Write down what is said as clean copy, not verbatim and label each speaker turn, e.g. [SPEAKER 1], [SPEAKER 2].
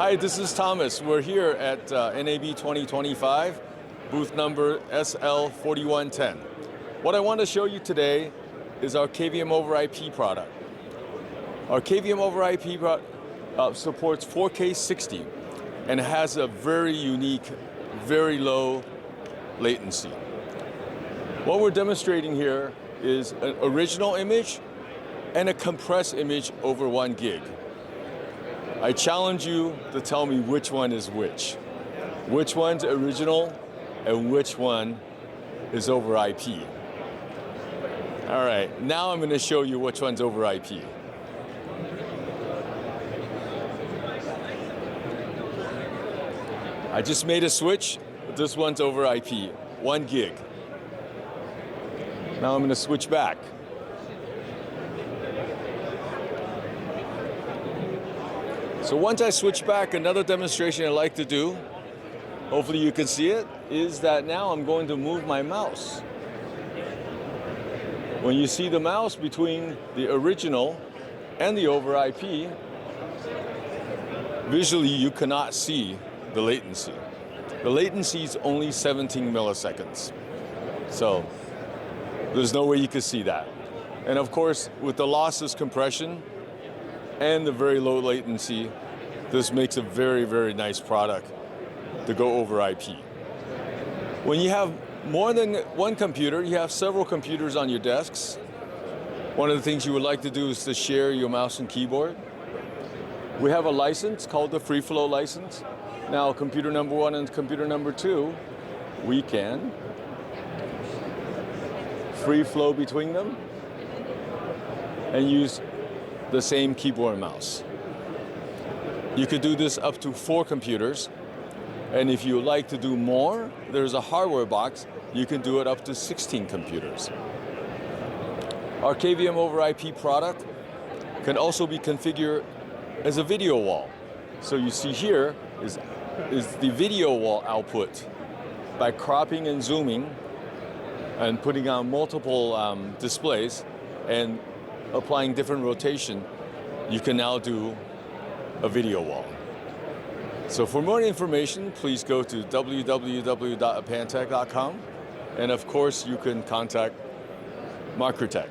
[SPEAKER 1] Hi, this is Thomas. We're here at NAB 2025, booth number SL4110. What I want to show you today is our KVM Over IP product. Our KVM Over IP supports 4K 60 and has a very unique, very low latency. What we're demonstrating here is an original image and a compressed image over 1 gig. I challenge you to tell me which one is which. Which one's original and which one is over IP. All right, now I'm going to show you which one's over IP. I just made a switch, but this one's over IP, 1 gig. Now I'm going to switch back. So once I switch back, another demonstration I like to do, hopefully you can see it, is that now I'm going to move my mouse. When you see the mouse between the original and the over IP, visually you cannot see the latency. The latency is only 17 milliseconds. So there's no way you can see that. And of course, with the lossless compression and the very low latency, this makes a very, very nice product to go over IP. When you have more than one computer, you have several computers on your desks. One of the things you would like to do is to share your mouse and keyboard. We have a license called the free flow license. Now, computer number 1 and computer number 2, we can free flow between them and use the same keyboard and mouse. You could do this up to 4 computers, and if you like to do more, there's a hardware box. You can do it up to 16 computers. Our KVM Over IP product can also be configured as a video wall. So you see here is the video wall output. By cropping and zooming and putting on multiple displays and applying different rotation, you can now do a video wall. So for more information, please go to www.apantac.com, and of course you can contact Markertek.